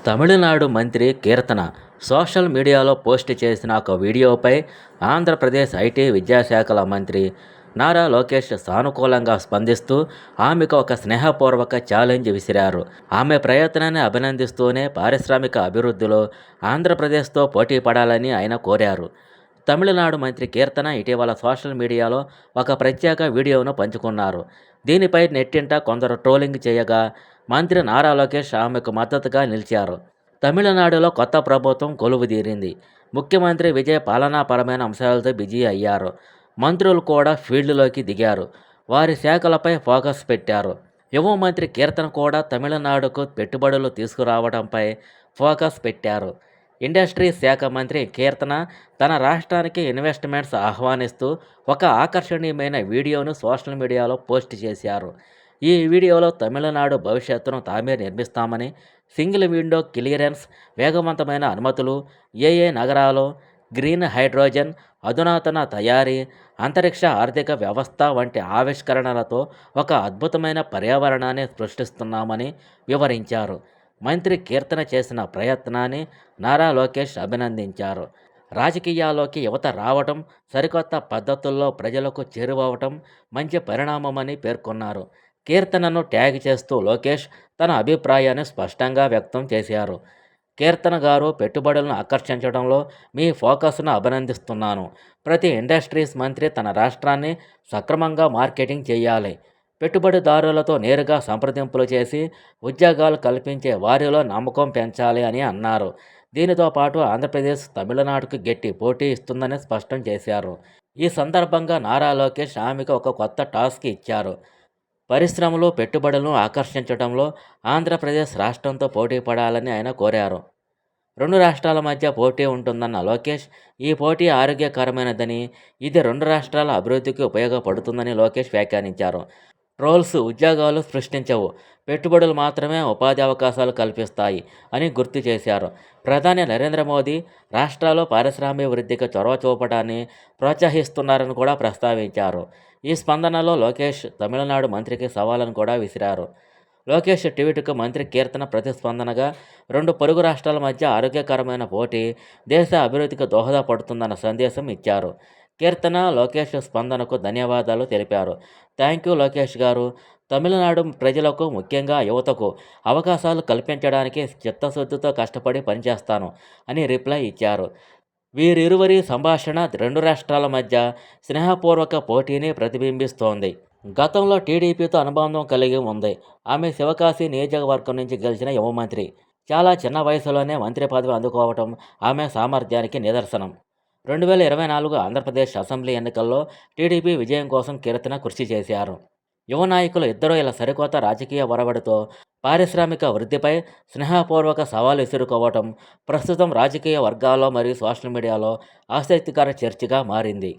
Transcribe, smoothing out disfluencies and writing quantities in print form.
తమిళనాడు మంత్రి కీర్తన సోషల్ మీడియాలో పోస్ట్ చేసిన ఒక వీడియోపై ఆంధ్రప్రదేశ్ ఐటీ విద్యాశాఖల మంత్రి నారా లోకేష్ సానుకూలంగా స్పందిస్తూ ఆమెకు ఒక స్నేహపూర్వక ఛాలెంజ్ విసిరారు. ఆమె ప్రయత్నాన్ని అభినందిస్తూనే పారిశ్రామిక అభివృద్ధిలో ఆంధ్రప్రదేశ్తో పోటీ పడాలని ఆయన కోరారు. తమిళనాడు మంత్రి కీర్తన ఇటీవల సోషల్ మీడియాలో ఒక ప్రత్యేక వీడియోను పంచుకున్నారు. దీనిపై నెట్టింట కొందరు ట్రోలింగ్ చేయగా, మంత్రి నారా లోకేష్ ఆమెకు మద్దతుగా నిలిచారు. తమిళనాడులో కొత్త ప్రభుత్వం కొలువుదీరింది. ముఖ్యమంత్రి విజయ్ పాలనాపరమైన అంశాలతో బిజీ అయ్యారు. మంత్రులు కూడా ఫీల్డ్లోకి దిగారు. వారి శాఖలపై ఫోకస్ పెట్టారు. యువ మంత్రి కీర్తన కూడా తమిళనాడుకు పెట్టుబడులు తీసుకురావడంపై ఫోకస్ పెట్టారు. ఇండస్ట్రీస్ శాఖ మంత్రి కీర్తన తన రాష్ట్రానికి ఇన్వెస్ట్మెంట్స్ ఆహ్వానిస్తూ ఒక ఆకర్షణీయమైన వీడియోను సోషల్ మీడియాలో పోస్ట్ చేశారు. ఈ వీడియోలో తమిళనాడు భవిష్యత్తును తామే నిర్మిస్తామని, సింగిల్ విండో క్లియరెన్స్, వేగవంతమైన అనుమతులు, ఏఏ నగరాలు, గ్రీన్ హైడ్రోజన్, అధునాతన తయారీ, అంతరిక్ష ఆర్థిక వ్యవస్థ వంటి ఆవిష్కరణలతో ఒక అద్భుతమైన పర్యావరణాన్ని సృష్టిస్తున్నామని వివరించారు. మంత్రి కీర్తన చేసిన ప్రయత్నాన్ని నారా లోకేష్ అభినందించారు. రాజకీయాల్లోకి యువత రావటం, సరికొత్త పద్ధతుల్లో ప్రజలకు చేరువవటం మంచి పరిణామమని పేర్కొన్నారు. కీర్తనను ట్యాగ్ చేస్తూ లోకేష్ తన అభిప్రాయాన్ని స్పష్టంగా వ్యక్తం చేశారు. కీర్తన గారు, పెట్టుబడులను ఆకర్షించడంలో మీ ఫోకస్ను అభినందిస్తున్నాను. ప్రతి ఇండస్ట్రీస్ మంత్రి తన రాష్ట్రాన్ని సక్రమంగా మార్కెటింగ్ చేయాలి. పెట్టుబడిదారులతో నేరుగా సంప్రదింపులు చేసి ఉద్యోగాలు కల్పించే వారిలో నమ్మకం పెంచాలి అని అన్నారు. దీనితో పాటు ఆంధ్రప్రదేశ్ తమిళనాడుకు గట్టి పోటీ ఇస్తుందని స్పష్టం చేశారు. ఈ సందర్భంగా నారా లోకేష్ ఆమెకు ఒక కొత్త టాస్క్ ఇచ్చారు. పరిశ్రమలు, పెట్టుబడులను ఆకర్షించడంలో ఆంధ్రప్రదేశ్ రాష్ట్రంతో పోటీ పడాలని ఆయన కోరారు. రెండు రాష్ట్రాల మధ్య పోటీ ఉంటుందన్న లోకేష్, ఈ పోటీ ఆరోగ్యకరమైనదని, ఇది రెండు రాష్ట్రాల అభివృద్ధికి ఉపయోగపడుతుందని లోకేష్ వ్యాఖ్యానించారు. ట్రోల్స్ ఉద్యోగాలు సృష్టించవు, పెట్టుబడులు మాత్రమే ఉపాధి అవకాశాలు కల్పిస్తాయి అని గుర్తు చేశారు. ప్రధాని నరేంద్ర మోదీ రాష్ట్రాల్లో పారిశ్రామికాభివృద్ధికి చొరవ చూపడాన్ని ప్రోత్సహిస్తున్నారని కూడా ప్రస్తావించారు. ఈ స్పందనలో లోకేష్ తమిళనాడు మంత్రికి సవాలను కూడా విసిరారు. లోకేష్ ట్వీట్కు మంత్రి కీర్తన ప్రతిస్పందనగా, రెండు పొరుగు రాష్ట్రాల మధ్య ఆరోగ్యకరమైన పోటీ దేశ అభివృద్ధికి దోహదపడుతుందన్న సందేశం ఇచ్చారు. కీర్తన, లోకేష్ స్పందనకు ధన్యవాదాలు తెలిపారు. థ్యాంక్ యూ లోకేష్ గారు. తమిళనాడు ప్రజలకు, ముఖ్యంగా యువతకు అవకాశాలు కల్పించడానికి చిత్తశుద్ధితో కష్టపడి పనిచేస్తాను అని రిప్లై ఇచ్చారు. వీరిరువురి సంభాషణ రెండు రాష్ట్రాల మధ్య స్నేహపూర్వక పోటీని ప్రతిబింబిస్తోంది. గతంలో టీడీపీతో అనుబంధం కలిగి ఉంది. ఆమె శివకాశి నియోజకవర్గం నుంచి గెలిచిన యువ మంత్రి. చాలా చిన్న వయసులోనే మంత్రి పదవి అందుకోవటం ఆమె సామర్థ్యానికి నిదర్శనం. 2024 ఆంధ్రప్రదేశ్ అసెంబ్లీ ఎన్నికల్లో టీడీపీ విజయం కోసం కీర్తన కృషి చేశారు. యువ నాయకులు ఇద్దరూ ఇలా సరికొత్త రాజకీయ ఒరవడితో పారిశ్రామిక వృద్ధిపై స్నేహపూర్వక సవాలు విసురుకోవటం ప్రస్తుతం రాజకీయ వర్గాల్లో మరియు సోషల్ మీడియాలో ఆసక్తికర చర్చగా మారింది.